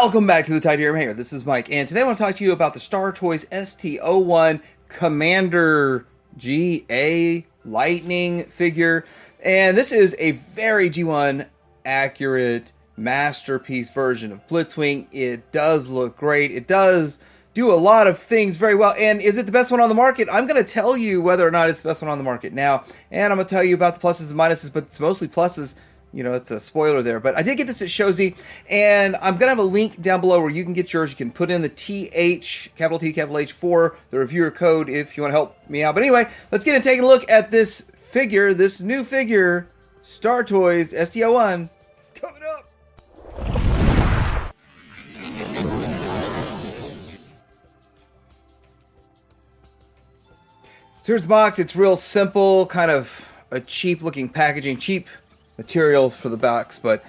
Welcome back to the Titanium Hanger. This is Mike, and today I want to talk to you about the Star Toys ST-01 Commander GA Lightning figure. And this is a very G1 accurate masterpiece version of Blitzwing. It does look great. It does do a lot of things very well. And is it the best one on the market? I'm going to tell you whether or not it's the best one on the market now. And I'm going to tell you about the pluses and minuses, but it's mostly pluses. You know, it's a spoiler there, but I did get this at Shozy, and I'm going to have a link down below where you can get yours. You can put in the TH, capital T, capital H, for the reviewer code if you want to help me out. But anyway, let's get and take a look at this figure, this new figure, Star Toys ST-01, coming up. So here's the box. It's real simple, kind of a cheap looking packaging, cheap material for the box, but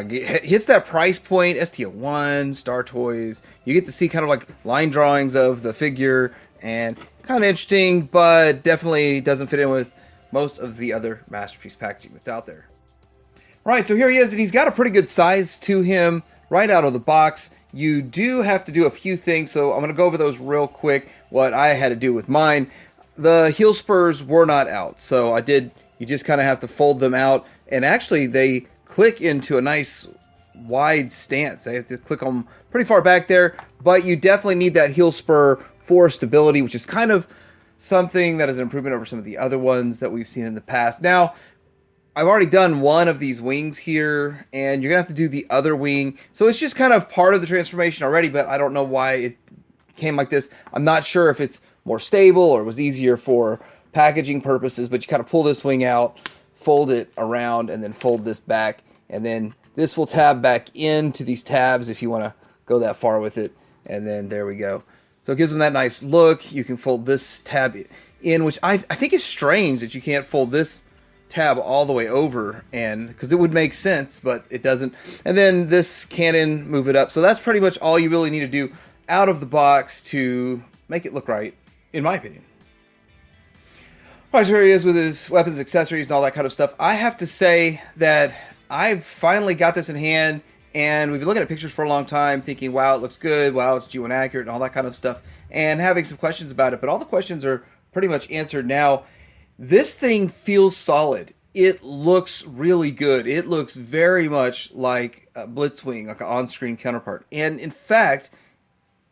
hits that price point. ST-01, Star Toys. You get to see kind of like line drawings of the figure, and kind of interesting, but definitely doesn't fit in with most of the other masterpiece packaging that's out there. Right, so here he is, and he's got a pretty good size to him right out of the box. You do have to do a few things, so I'm going to go over those real quick, what I had to do with mine. The heel spurs were not out, so you just kind of have to fold them out, and actually they click into a nice wide stance. I have to click them pretty far back there, but you definitely need that heel spur for stability, which is kind of something that is an improvement over some of the other ones that we've seen in the past. Now, I've already done one of these wings here, and you're going to have to do the other wing, so it's just kind of part of the transformation already, but I don't know why it came like this. I'm not sure if it's more stable or it was easier for packaging purposes, but you kind of pull this wing out, fold it around, and then fold this back, and then this will tab back into these tabs if you want to go that far with it, and then there we go. So it gives them that nice look. You can fold this tab in, which I think is strange that you can't fold this tab all the way over, and because it would make sense, but it doesn't. And then this cannon, move it up. So that's pretty much all you really need to do out of the box to make it look right, in my opinion. Alright, so here he is with his weapons, accessories, and all that kind of stuff. I have to say that I've finally got this in hand, and we've been looking at pictures for a long time, thinking, wow, it looks good, wow, it's G1 accurate, and all that kind of stuff, and having some questions about it, but all the questions are pretty much answered now. This thing feels solid. It looks really good. It looks very much like a Blitzwing, like an on-screen counterpart. And in fact,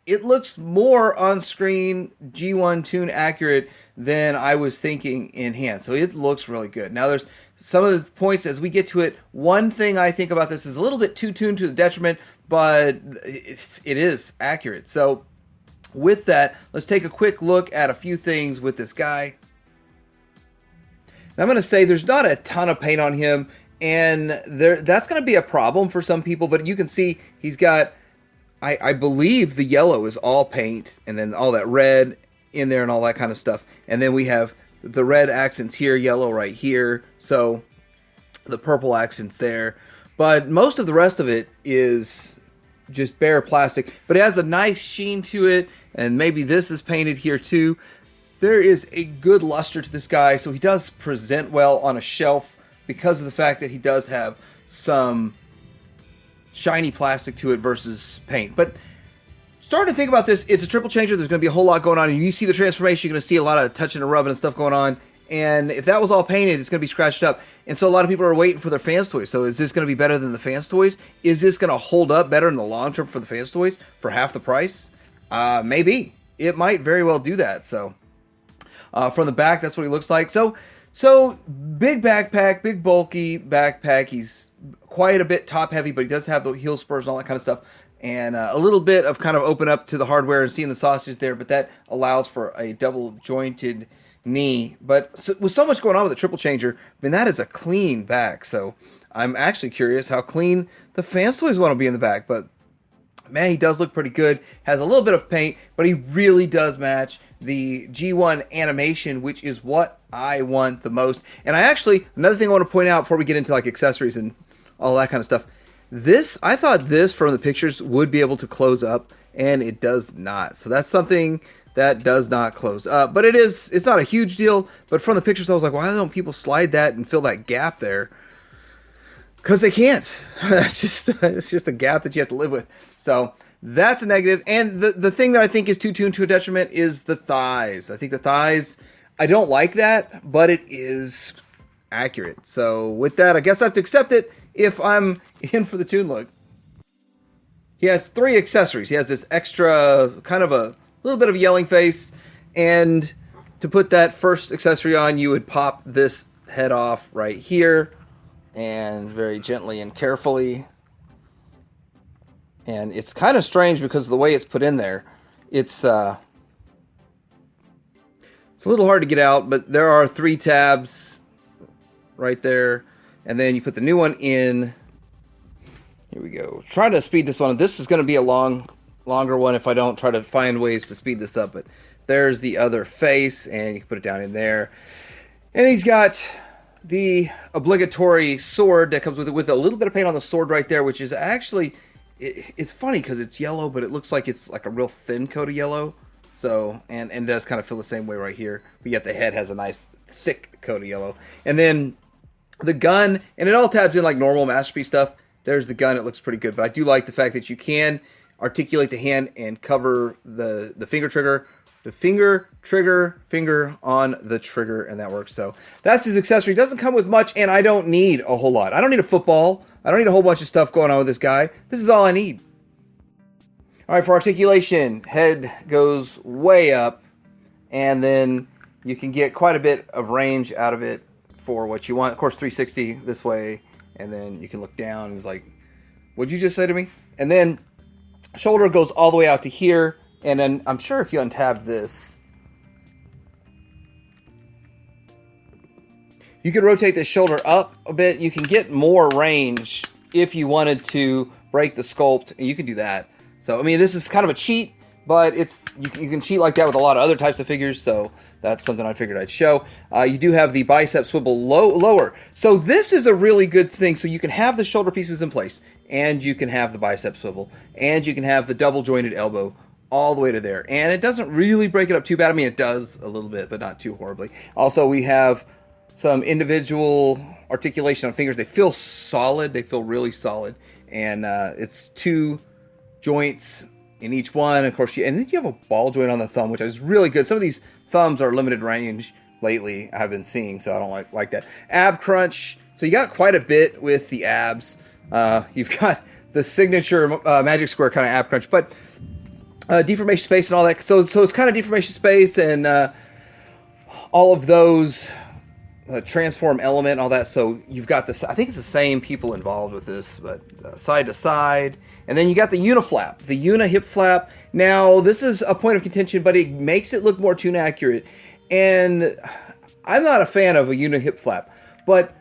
it looks more on-screen G1 tune accurate than I was thinking in hand. So it looks really good. Now there's some of the points as we get to it. One thing I think about this is a little bit too tuned to the detriment, but it is accurate. So with that, let's take a quick look at a few things with this guy. Now I'm going to say there's not a ton of paint on him, and that's going to be a problem for some people, but you can see he's got, I believe the yellow is all paint, and then all that red in there and all that kind of stuff. And then we have the red accents here, yellow right here, so the purple accents there. But most of the rest of it is just bare plastic, but it has a nice sheen to it, and maybe this is painted here too. There is a good luster to this guy, so he does present well on a shelf because of the fact that he does have some shiny plastic to it versus paint. But starting to think about this, it's a triple changer. There's going to be a whole lot going on, and you see the transformation, you're going to see a lot of touching and rubbing and stuff going on. And if that was all painted, it's going to be scratched up. And so a lot of people are waiting for their fans toys. So is this going to be better than the fans toys? Is this going to hold up better in the long term for the fans toys for half the price? Maybe. It might very well do that. So from the back, that's what he looks like. So big backpack, big bulky backpack. He's quite a bit top heavy, but he does have the heel spurs and all that kind of stuff. And a little bit of kind of open up to the hardware and seeing the sausage there, but that allows for a double jointed knee. But with so much going on with the triple changer, I mean, that is a clean back. So I'm actually curious how clean the fans toys want to be in the back. But man, he does look pretty good. Has a little bit of paint, but he really does match the G1 animation, which is what I want the most. And another thing I want to point out before we get into like accessories and all that kind of stuff. I thought this from the pictures would be able to close up, and it does not. So that's something that does not close up. But it's not a huge deal, but from the pictures I was like, why don't people slide that and fill that gap there? Because they can't. That's just it's just a gap that you have to live with. So that's a negative. And the thing that I think is too tuned to a detriment is the thighs. I think the thighs, I don't like that, but it is accurate. So with that, I guess I have to accept it if I'm in for the tune look. He has 3 accessories. He has this extra, kind of a little bit of a yelling face. And to put that first accessory on, you would pop this head off right here. And very gently and carefully. And it's kind of strange because of the way it's put in there. It's a little hard to get out, but there are 3 tabs right there. And then you put the new one in. Here we go. Trying to speed this one. This is going to be a longer one if I don't try to find ways to speed this up. But there's the other face, and you can put it down in there. And he's got the obligatory sword that comes with a little bit of paint on the sword right there, which is actually, it's funny because it's yellow, but it looks like it's like a real thin coat of yellow. So, and it does kind of feel the same way right here. But yet the head has a nice thick coat of yellow. And then the gun, and it all tabs in like normal Masterpiece stuff. There's the gun. It looks pretty good. But I do like the fact that you can articulate the hand and cover the finger trigger. The finger on the trigger, and that works. So that's his accessory. It doesn't come with much, and I don't need a whole lot. I don't need a football. I don't need a whole bunch of stuff going on with this guy. This is all I need. All right, for articulation, head goes way up, and then you can get quite a bit of range out of it for what you want. Of course, 360 this way, and then you can look down and it's like, what'd you just say to me? And then shoulder goes all the way out to here, and then I'm sure if you untab this, you could rotate this shoulder up a bit. You can get more range if you wanted to break the sculpt, and you can do that. So, I mean, this is kind of a cheat, but it's you can cheat like that with a lot of other types of figures, so that's something I figured I'd show. You do have the bicep swivel lower. So this is a really good thing. So you can have the shoulder pieces in place, and you can have the bicep swivel, and you can have the double jointed elbow all the way to there. And it doesn't really break it up too bad. I mean, it does a little bit, but not too horribly. Also, we have some individual articulation on fingers. They feel solid. They feel really solid. And it's 2 joints in each one. Of course, and then you have a ball joint on the thumb, which is really good. Some of these thumbs are limited range lately, I've been seeing, so I don't like that. Ab crunch. So you got quite a bit with the abs. You've got the signature Magic Square kind of ab crunch, but deformation space and all that. So it's kind of deformation space and all of those transform element and all that. So you've got this, I think it's the same people involved with this, but side to side. And then you got the uniflap, the hip flap. Now, this is a point of contention, but it makes it look more tune accurate. And I'm not a fan of a hip flap, but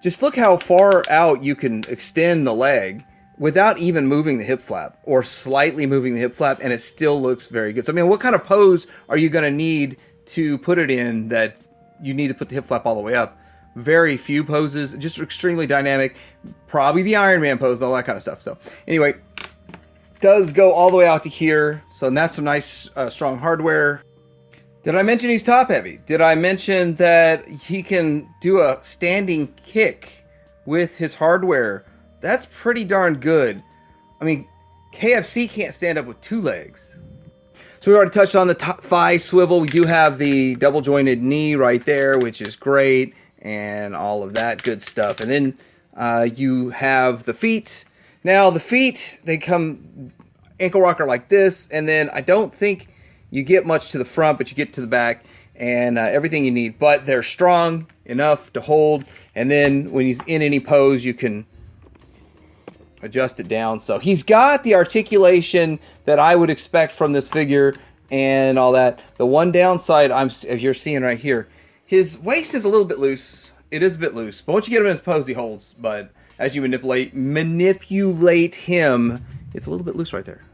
just look how far out you can extend the leg without even moving the hip flap or slightly moving the hip flap, and it still looks very good. So, I mean, what kind of pose are you going to need to put it in that you need to put the hip flap all the way up? Very few poses, just extremely dynamic. Probably the Iron Man pose and all that kind of stuff. So, anyway, does go all the way out to here. So that's some nice strong hardware. Did I mention he's top heavy? Did I mention that he can do a standing kick with his hardware? That's pretty darn good. I mean, KFC can't stand up with 2 legs. So we already touched on the thigh swivel. We do have the double jointed knee right there, which is great, and all of that good stuff. And then you have the feet. Now, the feet, they come ankle rocker like this, and then I don't think you get much to the front, but you get to the back, and everything you need. But they're strong enough to hold, and then when he's in any pose, you can adjust it down. So he's got the articulation that I would expect from this figure and all that. The one downside, as you're seeing right here, his waist is a little bit loose. It is a bit loose, but once you get him in his pose, he holds. But as you manipulate him, it's a little bit loose right there.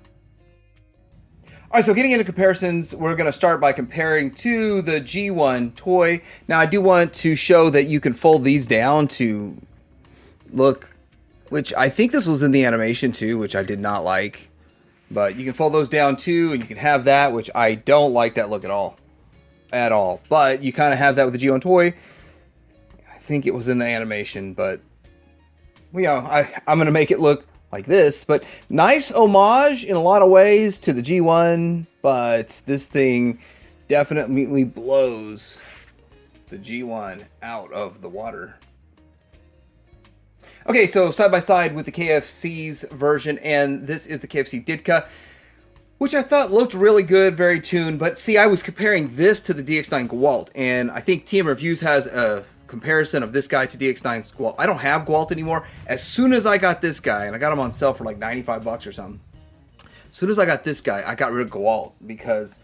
All right, so getting into comparisons, we're going to start by comparing to the G1 toy. Now, I do want to show that you can fold these down to look, which I think this was in the animation too, which I did not like. But you can fold those down too, and you can have that, which I don't like that look at all. At all. But you kind of have that with the G1 toy. I think it was in the animation, but you know, I'm going to make it look like this, but nice homage in a lot of ways to the G1, but this thing definitely blows the G1 out of the water. Okay, so side by side with the KFC's version, and this is the KFC Ditka, which I thought looked really good, very tuned. But see, I was comparing this to the DX9 Gwalt, and I think TM Reviews has a comparison of this guy to DX9's Gwalt. I don't have Gwalt anymore. As soon as I got this guy, and I got him on sale for like 95 bucks or something, as soon as I got this guy, I got rid of Gwalt because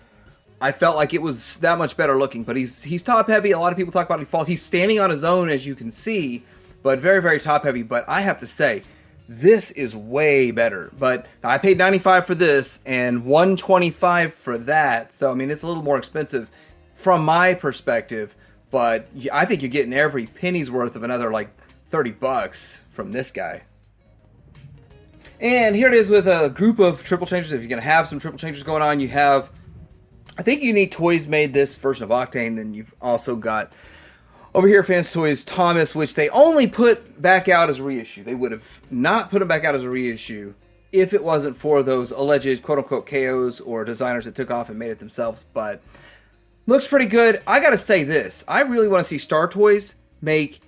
I felt like it was that much better looking. But he's top heavy. A lot of people talk about he falls. He's standing on his own, as you can see, but very, very top heavy. But I have to say, this is way better. But I paid $95 for this and $125 for that. So, I mean, it's a little more expensive from my perspective. But I think you're getting every penny's worth of another like 30 bucks from this guy. And here it is with a group of triple changers. If you're going to have some triple changers going on, you have, I think Unique Toys made this version of Octane. Then you've also got over here, Fans Toys Thomas, which they only put back out as a reissue. They would have not put them back out as a reissue if it wasn't for those alleged quote-unquote KOs or designers that took off and made it themselves. But looks pretty good. I gotta say this. I really want to see Star Toys make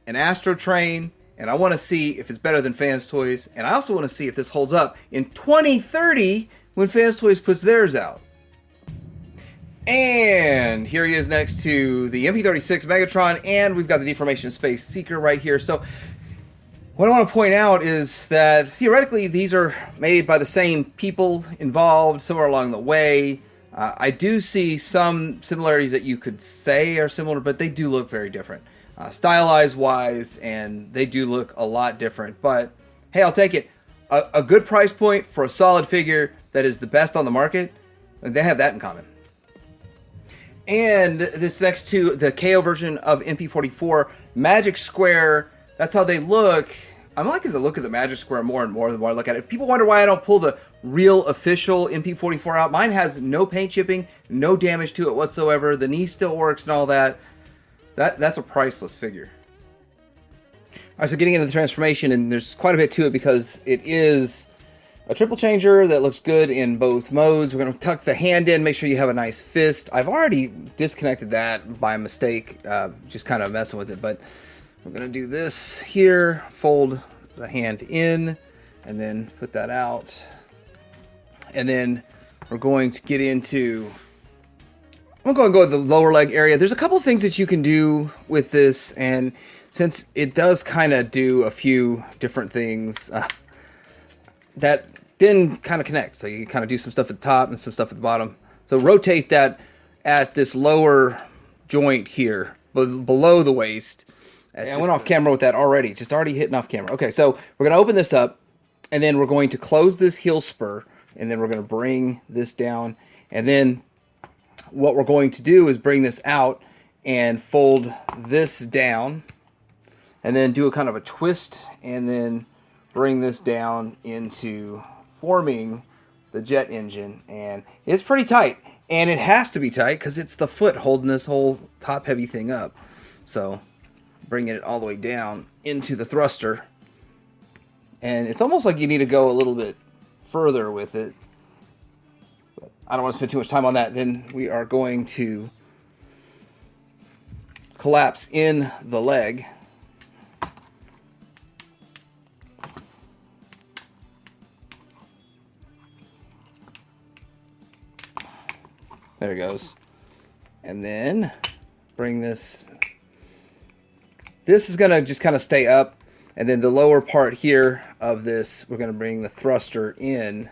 an Astro Train, and I want to see if it's better than Fans Toys. And I also want to see if this holds up in 2030 when Fans Toys puts theirs out. And here he is next to the MP36 Megatron, and we've got the Deformation Space Seeker right here. So what I want to point out is that theoretically these are made by the same people involved somewhere along the way. I do see some similarities that you could say are similar, but they do look very different. Stylized wise, and they do look a lot different. But hey, I'll take it. A good price point for a solid figure that is the best on the market, and they have that in common. And this next to the KO version of MP44, Magic Square, that's how they look. I'm liking the look of the Magic Square more and more the more I look at it. People wonder why I don't pull the real official MP44 out. Mine has no paint chipping, no damage to it whatsoever. The knee still works and all that. That's a priceless figure. All right, so getting into the transformation, and there's quite a bit to it because it is a triple changer that looks good in both modes. We're going to tuck the hand in, make sure you have a nice fist. I've already disconnected that by mistake, just kind of messing with it. But we're going to do this here, fold the hand in, and then put that out. And then we're going to get into, I'm going to go with the lower leg area. There's a couple things that you can do with this, and since it does kind of do a few different things, that then kind of connect. So you kind of do some stuff at the top and some stuff at the bottom. So rotate that at this lower joint here, below the waist. And I went off camera with that already, just already hitting off camera. Okay, so we're going to open this up, and then we're going to close this heel spur, and then we're going to bring this down. And then what we're going to do is bring this out and fold this down, and then do a kind of a twist, and then bring this down into forming the jet engine. And it's pretty tight, and it has to be tight because it's the foot holding this whole top heavy thing up. So bringing it all the way down into the thruster, and it's almost like you need to go a little bit further with it, but I don't want to spend too much time on that. Then we are going to collapse in the leg. There it goes. And then bring this. This is going to just kind of stay up. And then the lower part here of this, we're going to bring the thruster in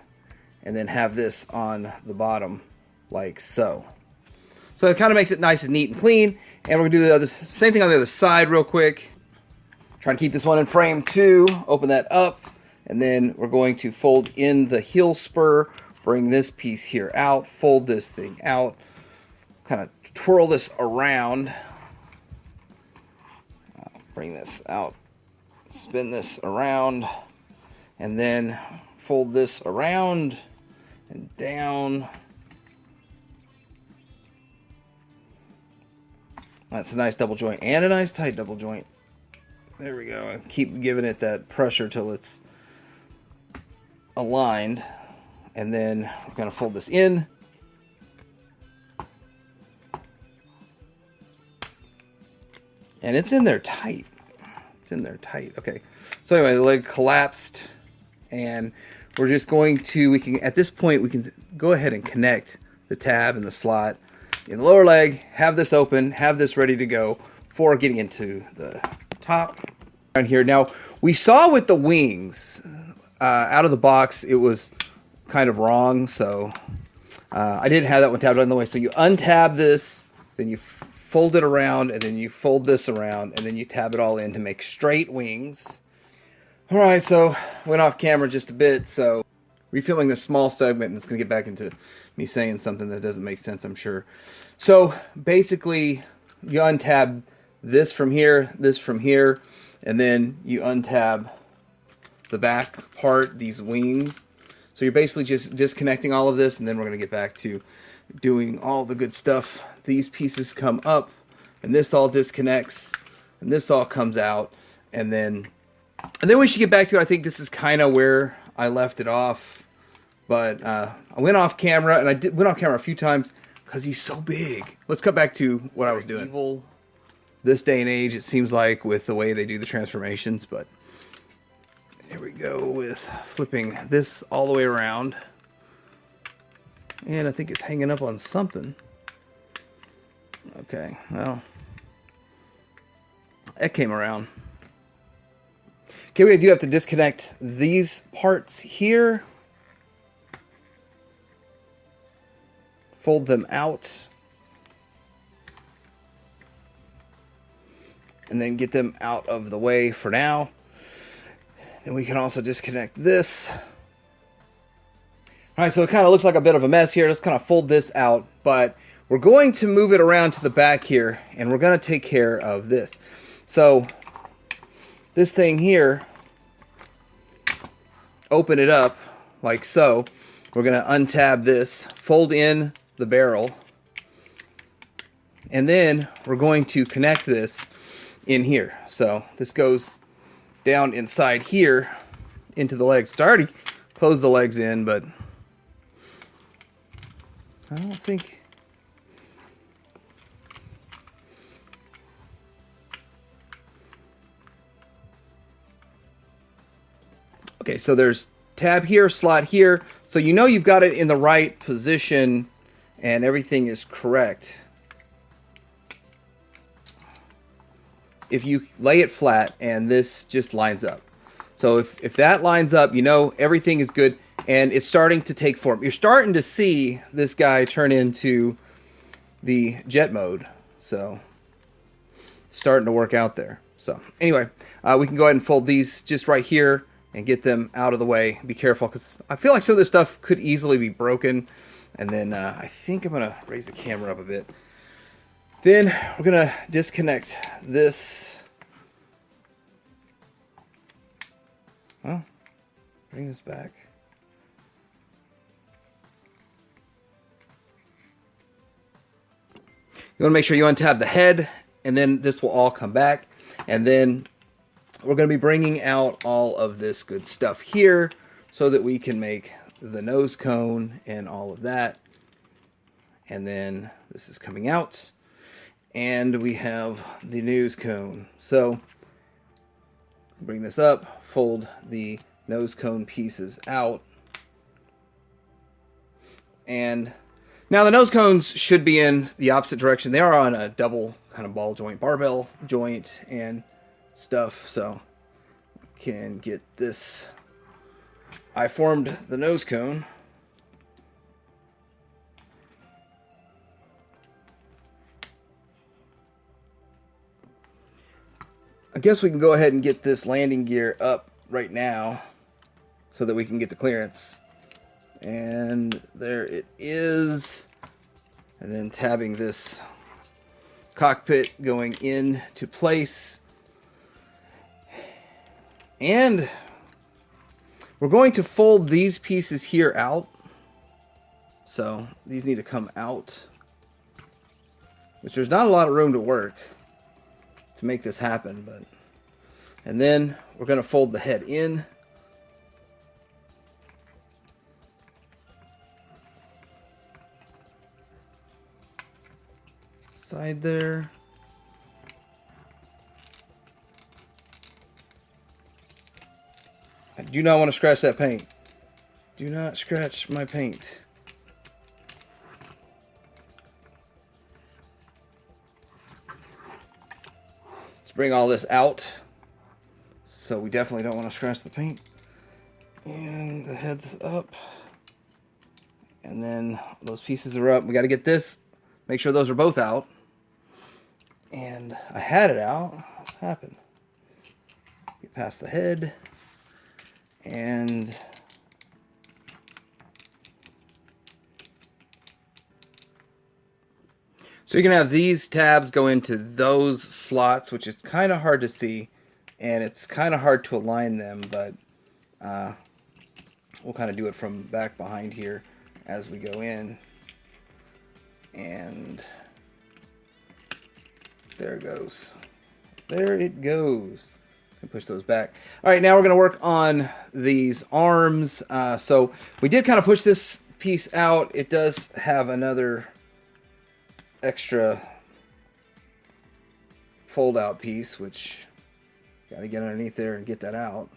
and then have this on the bottom like so. So it kind of makes it nice and neat and clean. And we're going to do the same thing on the other side real quick. Trying to keep this one in frame too. Open that up. And then we're going to fold in the heel spur. Bring this piece here out, fold this thing out, kind of twirl this around, bring this out, spin this around, and then fold this around and down. That's a nice double joint and a nice tight double joint. There we go. Keep giving it that pressure till it's aligned. And then we're going to fold this in. And it's in there tight. It's in there tight. Okay. So anyway, the leg collapsed. And we're just going to, at this point, we can go ahead and connect the tab and the slot in the lower leg, have this open, have this ready to go for getting into the top. Down here. Now, we saw with the wings, out of the box, it was kind of wrong. So I didn't have that one tabbed on the way. So you untab this, then you fold it around, and then you fold this around, and then you tab it all in to make straight wings. All right, so went off camera just a bit, so refilming this small segment, and it's going to get back into me saying something that doesn't make sense, I'm sure. So basically, you untab this from here, and then you untab the back part, these wings. So you're basically just disconnecting all of this, and then we're going to get back to doing all the good stuff. These pieces come up, and this all disconnects, and this all comes out, and then we should get back to it. I think this is kind of where I left it off, but I went off camera, and I went off camera a few times because he's so big. Let's cut back to what I was doing. Evil this day and age, it seems like, with the way they do the transformations, but here we go with flipping this all the way around, and I think it's hanging up on something. Okay, well, that came around. Okay, we do have to disconnect these parts here. Fold them out. And then get them out of the way for now. Then we can also disconnect this. All right, so it kind of looks like a bit of a mess here. Let's kind of fold this out, but we're going to move it around to the back here, and we're going to take care of this. So this thing here, open it up like so. We're going to untab this, fold in the barrel, and then we're going to connect this in here. So this goes down inside here into the legs. So I already closed the legs in, but I don't think... Okay, so there's tab here, slot here. So you know you've got it in the right position and everything is correct if you lay it flat and this just lines up. So if that lines up, you know everything is good and it's starting to take form. You're starting to see this guy turn into the jet mode. So it's starting to work out there. So anyway, we can go ahead and fold these just right here and get them out of the way. Be careful, because I feel like some of this stuff could easily be broken. And then I think I'm going to raise the camera up a bit. Then we're going to disconnect this. Well, bring this back. You want to make sure you untab the head, and then this will all come back. And then we're going to be bringing out all of this good stuff here so that we can make the nose cone and all of that. And then this is coming out. And we have the nose cone. So bring this up, fold the nose cone pieces out. And now the nose cones should be in the opposite direction. They are on a double kind of ball joint, barbell joint, and stuff, so can get this. I formed the nose cone. I guess we can go ahead and get this landing gear up right now so that we can get the clearance. And there it is. And then tabbing this cockpit going into place. And we're going to fold these pieces here out. So these need to come out, which there's not a lot of room to work to make this happen, but And then we're going to fold the head in. Side there. I do not want to scratch that paint. Do not scratch my paint. Let's bring all this out. So we definitely don't want to scratch the paint. And the head's up. And then those pieces are up. We got to get this. Make sure those are both out. And I had it out. What happened? Get past the head. And so you're going to have these tabs go into those slots, which is kind of hard to see. And it's kind of hard to align them, but we'll kind of do it from back behind here as we go in. And there it goes. There it goes. And push those back. All right, now we're going to work on these arms. So we did kind of push this piece out. It does have another extra fold out piece, which got to get underneath there and get that out.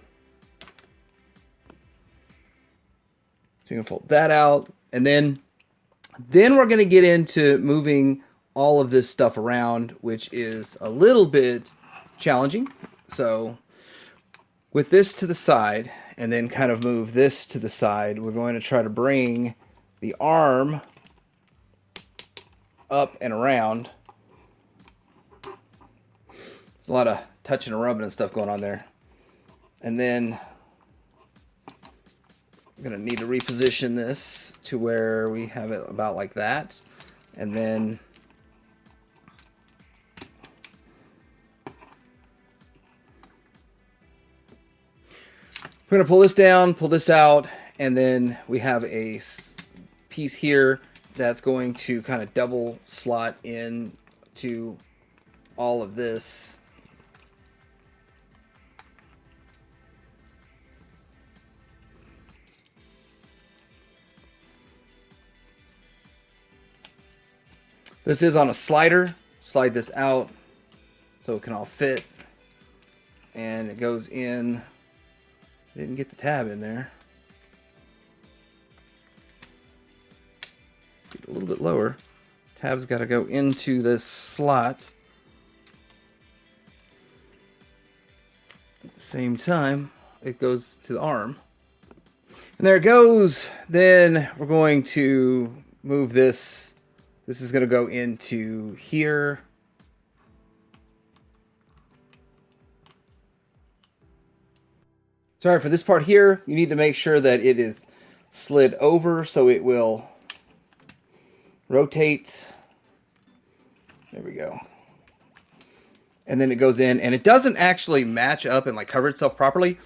So you can fold that out, and then we're going to get into moving all of this stuff around, which is a little bit challenging. So with this to the side, and then kind of move this to the side, we're going to try to bring the arm up and around. There's a lot of touching and rubbing and stuff going on there. And then we're going to need to reposition this to where we have it about like that. And then we're going to pull this down, pull this out, and then we have a piece here that's going to kind of double slot in to all of this. This is on a slider. Slide this out so it can all fit. And it goes in. Didn't get the tab in there. Get it a little bit lower. Tab's got to go into this slot. At the same time, it goes to the arm. And there it goes. Then we're going to move this. This is going to go into here. Sorry, for this part here, you need to make sure that it is slid over so it will rotate. There we go. And then it goes in, and it doesn't actually match up and like cover itself properly.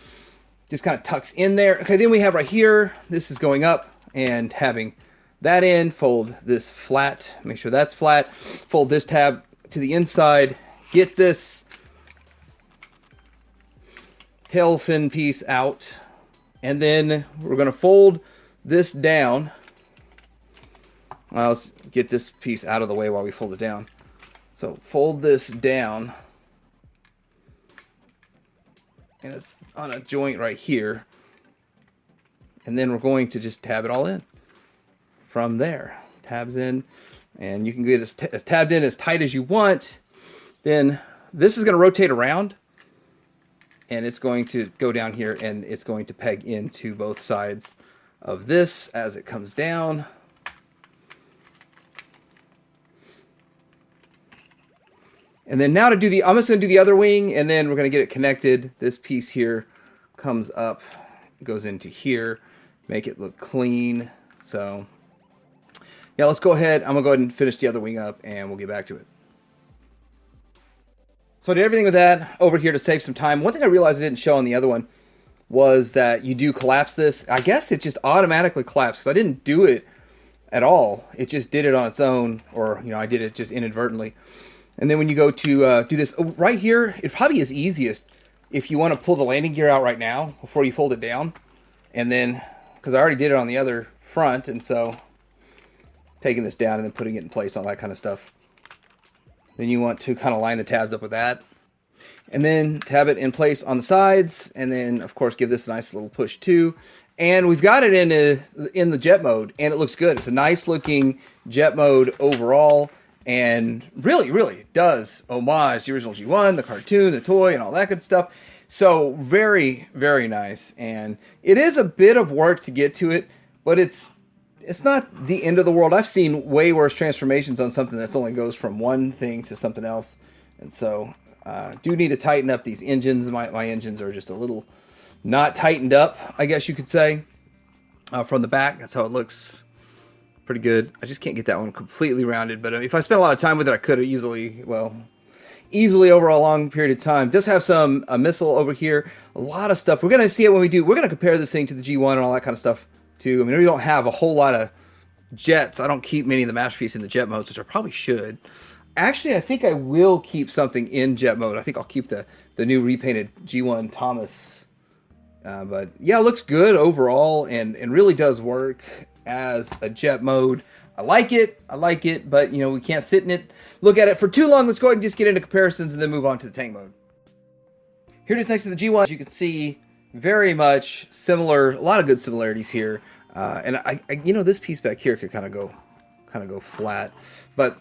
Just kind of tucks in there. Okay, then we have right here, this is going up and having that in. Fold this flat, make sure that's flat. Fold this tab to the inside. Get this tail fin piece out, and then we're going to fold this down. Let's get this piece out of the way while we fold it down. So fold this down, and it's on a joint right here, and then we're going to just tab it all in from there. Tabs in, and you can get as tabbed in as tight as you want. Then this is going to rotate around, and it's going to go down here, and it's going to peg into both sides of this as it comes down. And then now to do I'm just going to do the other wing, and then we're going to get it connected. This piece here comes up, goes into here, make it look clean. So yeah, let's go ahead. I'm going to go ahead and finish the other wing up, and we'll get back to it. So I did everything with that over here to save some time. One thing I realized I didn't show on the other one was that you do collapse this. I guess it just automatically collapsed because I didn't do it at all. It just did it on its own, or I did it just inadvertently. And then when you go to do this right here, it probably is easiest if you want to pull the landing gear out right now before you fold it down, and then, because I already did it on the other front, and so taking this down and then putting it in place, all that kind of stuff. Then you want to kind of line the tabs up with that, and then tab it in place on the sides, and then of course give this a nice little push too. And we've got it in the jet mode, and it looks good. It's a nice looking jet mode overall, and really does homage the original G1, the cartoon, the toy, and all that good stuff. So very nice, and it is a bit of work to get to it, but it's not the end of the world. I've seen way worse transformations on something that only goes from one thing to something else, and so do need to tighten up these engines. My engines are just a little not tightened up, I guess you could say, from the back. That's how it looks. Pretty good. I just can't get that one completely rounded, but if I spent a lot of time with it, I could have easily over a long period of time. It does have a missile over here, a lot of stuff. We're going to see it when we do. We're going to compare this thing to the G1 and all that kind of stuff too. I mean, we don't have a whole lot of jets. I don't keep many of the masterpieces in the jet modes, which I probably should. Actually, I think I will keep something in jet mode. I think I'll keep the new repainted G1 Thomas. But yeah, it looks good overall, and really does work as a jet mode. I like it, but we can't sit in it, look at it for too long. Let's go ahead and just get into comparisons and then move on to the tank mode. Here it is next to the G1. As you can see, very much similar, a lot of good similarities here. And I this piece back here could kind of go flat, but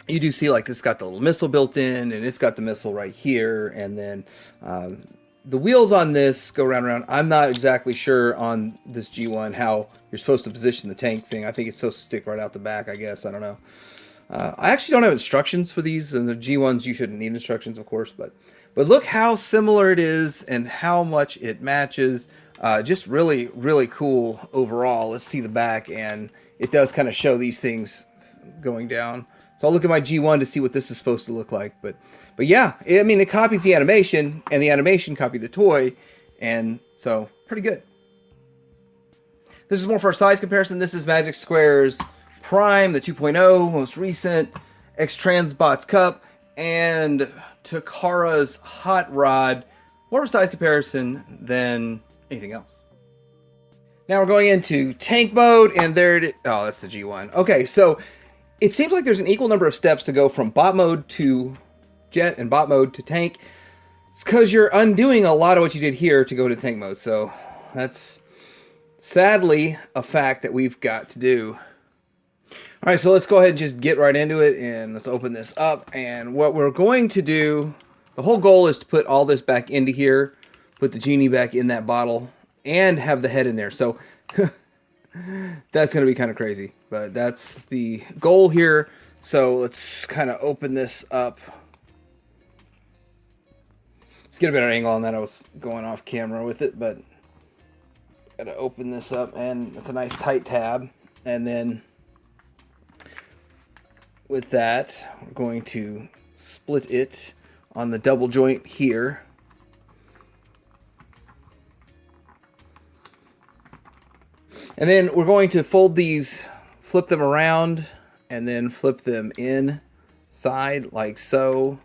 you do see like this got the little missile built in, and it's got the missile right here, and then the wheels on this go round and round. I'm not exactly sure on this G1 how you're supposed to position the tank thing. I think it's supposed to stick right out the back, I guess. I don't know. I actually don't have instructions for these, and the G1s you shouldn't need instructions, of course, but look how similar it is and how much it matches. Just really cool overall. Let's see the back, and it does kind of show these things going down. So I'll look at my G1 to see what this is supposed to look like, but yeah, I mean, it copies the animation, and the animation copied the toy, and so pretty good. This is more for a size comparison. This is Magic Square's Prime, the 2.0, most recent, X-Transbot's Cup, and Takara's Hot Rod. More of a size comparison than anything else. Now we're going into tank mode, and there it is. Oh, that's the G1. Okay, so it seems like there's an equal number of steps to go from bot mode to jet and bot mode to tank. It's because you're undoing a lot of what you did here to go to tank mode. So that's sadly a fact that we've got to do. All right, so let's go ahead and just get right into it, and let's open this up. And what we're going to do, the whole goal is to put all this back into here, put the genie back in that bottle, and have the head in there. So that's going to be kind of crazy, but that's the goal here. So let's kind of open this up. Let's get a better angle on that. I was going off camera with it, but gotta open this up, and it's a nice tight tab. And then with that, we're going to split it on the double joint here. And then we're going to fold these, flip them around, and then flip them inside like so.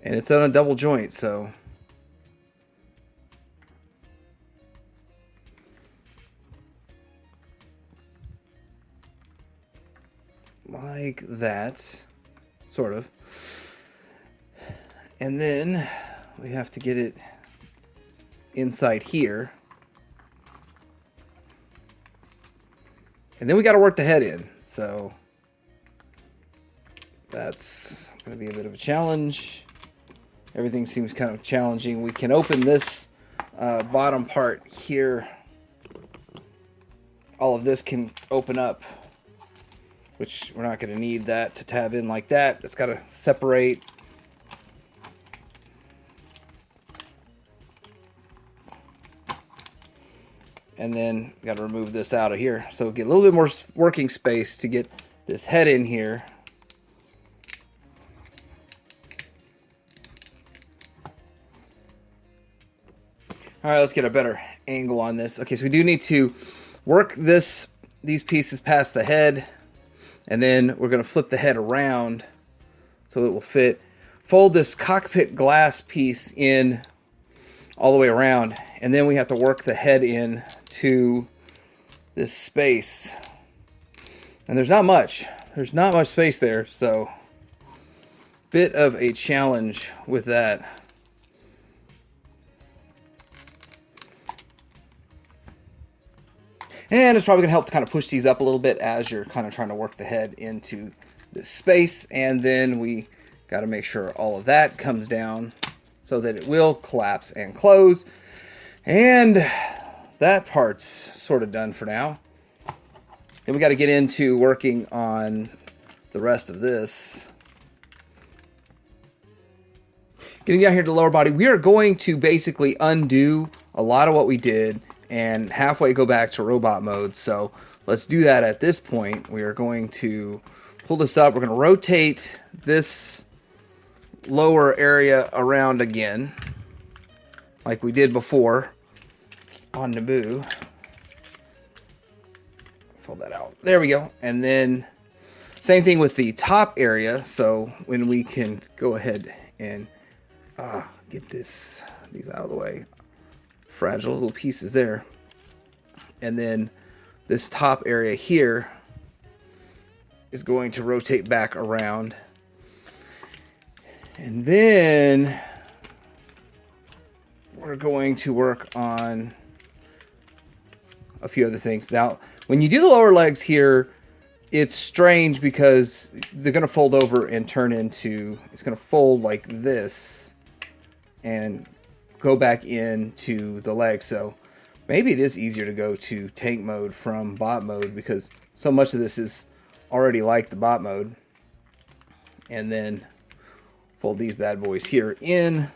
And it's on a double joint, so like that, sort of. And then we have to get it inside here. And then we got to work the head in, so that's going to be a bit of a challenge. Everything seems kind of challenging. We can open this bottom part here. All of this can open up, which we're not going to need that to tab in like that. It's got to separate. And then got to remove this out of here. So get a little bit more working space to get this head in here. All right, let's get a better angle on this. Okay, so we do need to work these pieces past the head. And then we're going to flip the head around so it will fit. Fold this cockpit glass piece in all the way around, and then we have to work the head in to this space. And there's not much. There's not much space there, so bit of a challenge with that. And it's probably going to help to kind of push these up a little bit as you're kind of trying to work the head into this space. And then we got to make sure all of that comes down so that it will collapse and close. And that part's sort of done for now. Then we got to get into working on the rest of this. Getting down here to the lower body, we are going to basically undo a lot of what we did and halfway go back to robot mode. So let's do that at this point. We are going to pull this up. We're going to rotate this lower area around again, like we did before on Naboo. Fold that out. There we go. And then same thing with the top area. So when we can go ahead and get these out of the way. Fragile little pieces there. And then this top area here is going to rotate back around. And then we're going to work on a few other things. Now, when you do the lower legs here, it's strange because they're going to fold over and turn into, it's going to fold like this and go back into the leg. So maybe it is easier to go to tank mode from bot mode because so much of this is already like the bot mode. And then fold these bad boys here in.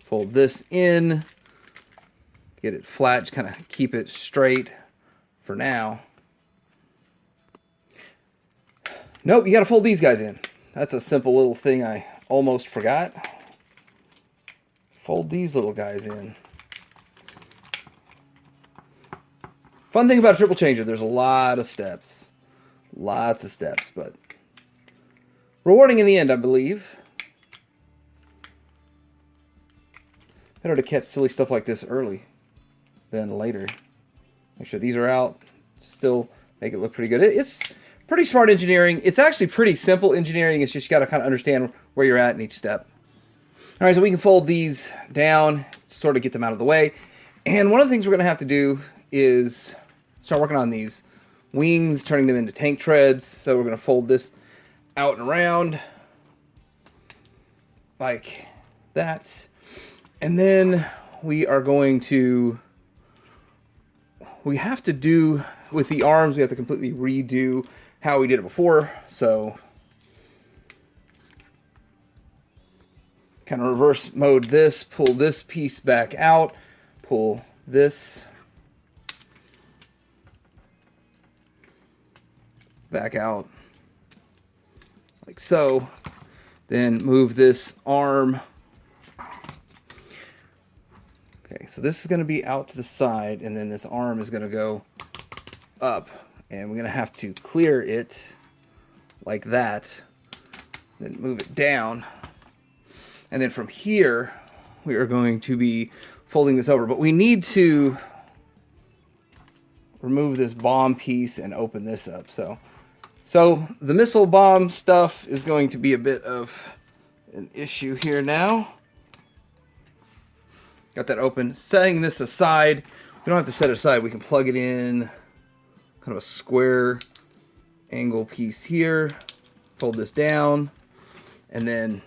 Fold this in. Get it flat, just kind of keep it straight for now. Nope, you got to fold these guys in. That's a simple little thing I almost forgot. Fold these little guys in. Fun thing about a triple changer, there's a lot of steps. Lots of steps, but rewarding in the end, I believe. Better to catch silly stuff like this early than later. Make sure these are out. Still make it look pretty good. It's pretty smart engineering. It's actually pretty simple engineering. It's just you got to kind of understand where you're at in each step. All right, so we can fold these down, sort of get them out of the way. And one of the things we're going to have to do is start working on these wings, turning them into tank treads. So we're going to fold this out and around like that. And then we are going to, we have to do, with the arms, we have to completely redo how we did it before. So kind of reverse mode this, pull this piece back out, pull this back out like so, then move this arm. Okay, so this is going to be out to the side, and then this arm is going to go up, and we're going to have to clear it like that, then move it down. And then from here, we are going to be folding this over. But we need to remove this bomb piece and open this up. So the missile bomb stuff is going to be a bit of an issue here now. Got that open. Setting this aside. We don't have to set it aside. We can plug it in. Kind of a square angle piece here. Fold this down. And then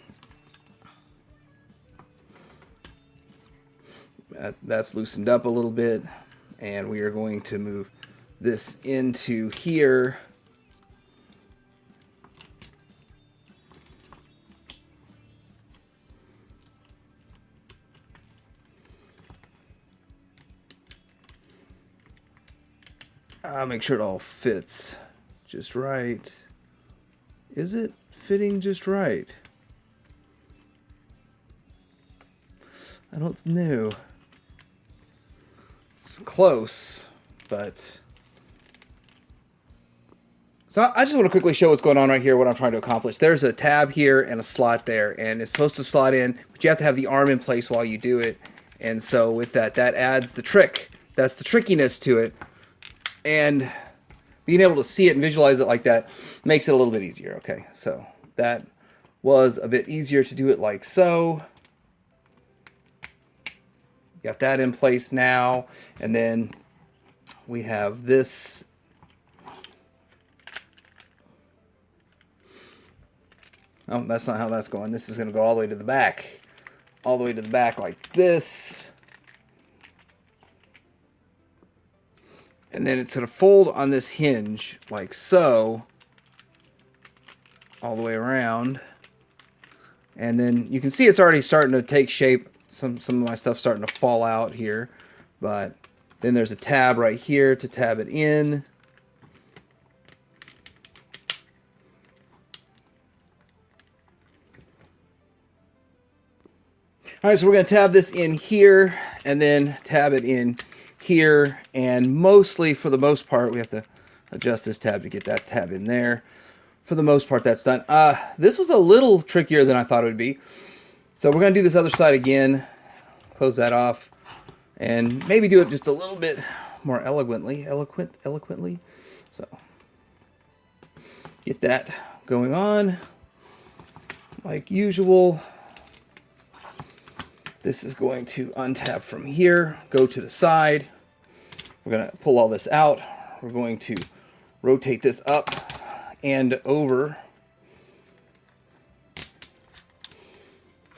that's loosened up a little bit, and we are going to move this into here. I'll make sure it all fits just right. Is it fitting just right? I don't know. It's close, but So I just want to quickly show what's going on right here, what I'm trying to accomplish. There's a tab here and a slot there, and it's supposed to slot in, but you have to have the arm in place while you do it. And so with that, that adds the trick. That's the trickiness to it. And being able to see it and visualize it like that makes it a little bit easier. Okay, so that was a bit easier to do it like so. Got that in place now, and then we have this. Oh, that's not how that's going. This is going to go all the way to the back. All the way to the back like this. And then it's going to fold on this hinge like so. All the way around. And then you can see it's already starting to take shape. Some of my stuff's starting to fall out here. But then there's a tab right here to tab it in. All right, so we're going to tab this in here and then tab it in here. And mostly, for the most part, we have to adjust this tab to get that tab in there. For the most part, that's done. This was a little trickier than I thought it would be. So we're going to do this other side again. Close that off. And maybe do it just a little bit more eloquently. So get that going on like usual. This is going to untab from here, go to the side. We're going to pull all this out. We're going to rotate this up and over.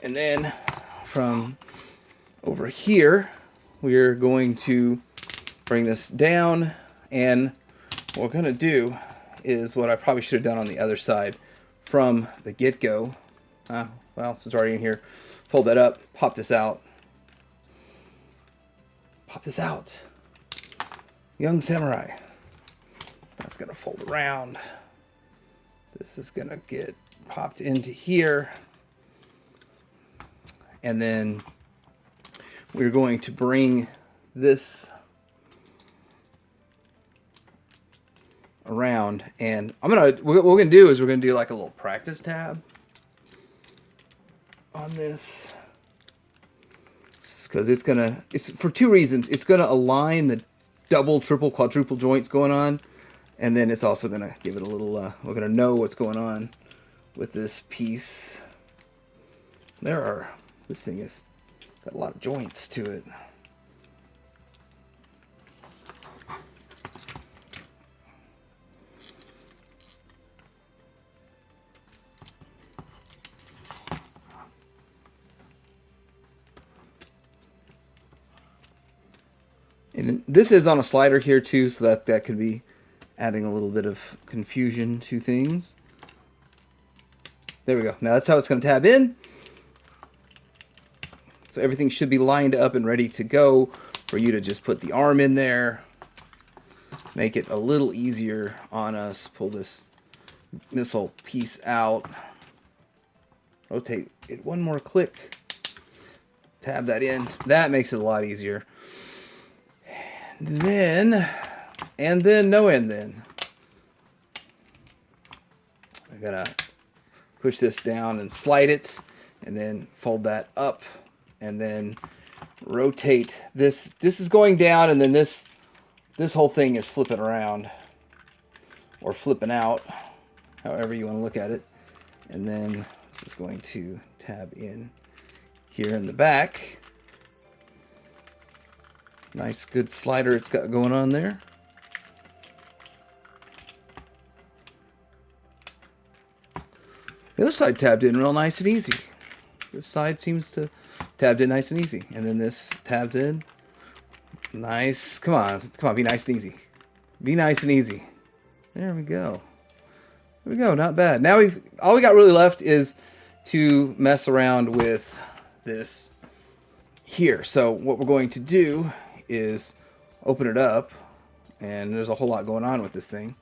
And then from over here, we're going to bring this down. And what we're going to do is what I probably should have done on the other side from the get-go. Well, since it's already in here, fold that up, pop this out. Pop this out. Young samurai. That's going to fold around. This is going to get popped into here. And then we're going to bring this around. And what we're going to do is we're going to do like a little practice tab on this, because it's for two reasons. It's gonna align the double, triple, quadruple joints going on, and then it's also gonna give it a little we're gonna know what's going on with this piece. This thing has got a lot of joints to it. And this is on a slider here too, so that could be adding a little bit of confusion to things. There we go. Now that's how it's going to tab in. So everything should be lined up and ready to go for you to just put the arm in there. Make it a little easier on us. Pull this missile piece out. Rotate it one more click. Tab that in. That makes it a lot easier. Then I'm gonna push this down and slide it, and then fold that up, and then rotate this. This is going down, and then this whole thing is flipping around or flipping out, however you want to look at it. And then this is going to tab in here in the back. Nice, good slider it's got going on there. The other side tabbed in real nice and easy. This side seems to tabbed in nice and easy. And then this tabs in. Nice. Come on, be nice and easy. Be nice and easy. There we go. There we go, not bad. Now all we got really left is to mess around with this here. So what we're going to do is open it up, and there's a whole lot going on with this thing.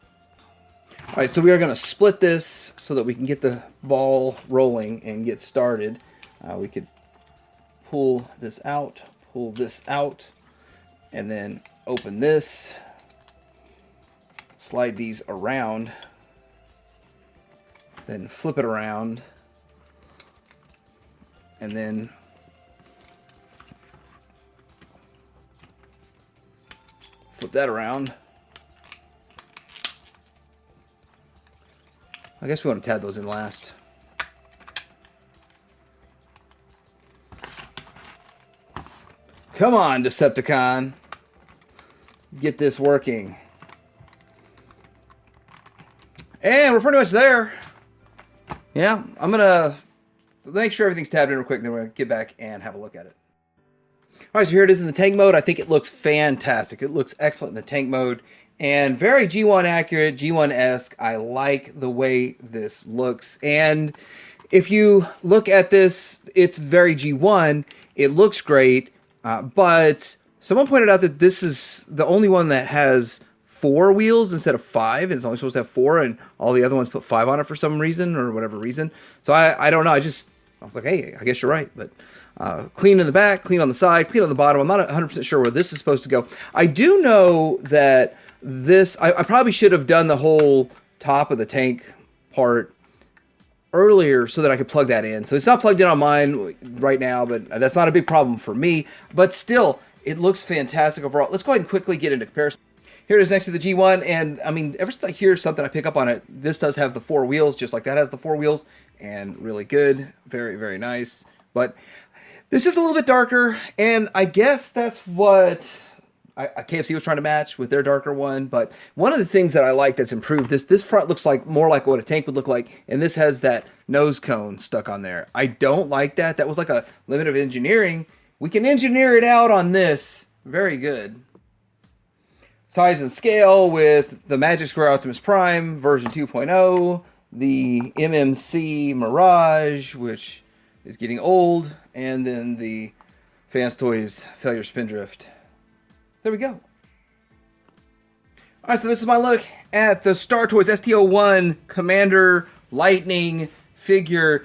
All right, so we are going to split this so that we can get the ball rolling and get started. We could pull this out, and then open this, slide these around Then flip it around. And then flip that around. I guess we want to tab those in last. Come on, Decepticon. Get this working. And we're pretty much there. Yeah, I'm going to make sure everything's tabbed in real quick, and then we're going to get back and have a look at it. All right, so here it is in the tank mode. I think it looks fantastic. It looks excellent in the tank mode. And very G1 accurate, G1-esque. I like the way this looks. And if you look at this, it's very G1. It looks great. But someone pointed out that this is the only one that has 4 wheels instead of 5. And it's only supposed to have 4, and all the other ones put 5 on it for some reason or whatever reason. So I don't know. I was like, hey, I guess you're right. But clean in the back, clean on the side, clean on the bottom. I'm not 100% sure where this is supposed to go. I do know that this, I probably should have done the whole top of the tank part earlier so that I could plug that in. So it's not plugged in on mine right now, but that's not a big problem for me. But still, it looks fantastic overall. Let's go ahead and quickly get into comparison. Here it is next to the G1, and I mean, ever since I hear something, I pick up on it. This does have the 4 wheels, just like that has the 4 wheels, and really good. Very, very nice. But this is a little bit darker, and I guess that's what KFC was trying to match with their darker one. But one of the things that I like that's improved, this front looks like more like what a tank would look like, and this has that nose cone stuck on there. I don't like that. That was like a limit of engineering. We can engineer it out on this. Very good. Size and scale with the Magic Square Optimus Prime version 2.0, the MMC Mirage, which is getting old, and then the Fans Toys Failure Spindrift. There we go. All right, so this is my look at the Star Toys ST-01 Commander Lightning figure.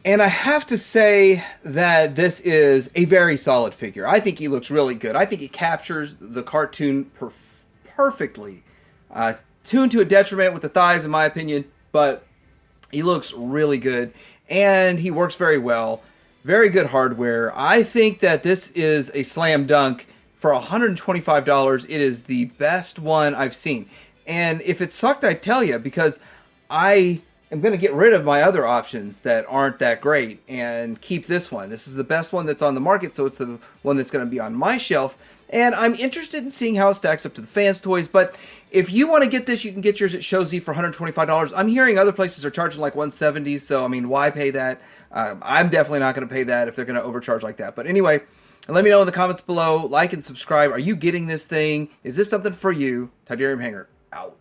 And I have to say that this is a very solid figure. I think he looks really good. I think he captures the cartoon perfectly. Tuned to a detriment with the thighs, in my opinion, but he looks really good. And he works very well. Very good hardware. I think that this is a slam dunk. For $125, it is the best one I've seen. And if it sucked, I'd tell you, because I am going to get rid of my other options that aren't that great and keep this one. This is the best one that's on the market, so it's the one that's going to be on my shelf. And I'm interested in seeing how it stacks up to the Fans Toys. But if you want to get this, you can get yours at ShowZ for $125. I'm hearing other places are charging like $170, so I mean, why pay that? I'm definitely not going to pay that if they're going to overcharge like that. But anyway, let me know in the comments below. Like and subscribe. Are you getting this thing? Is this something for you? Tydarium Hanger, out.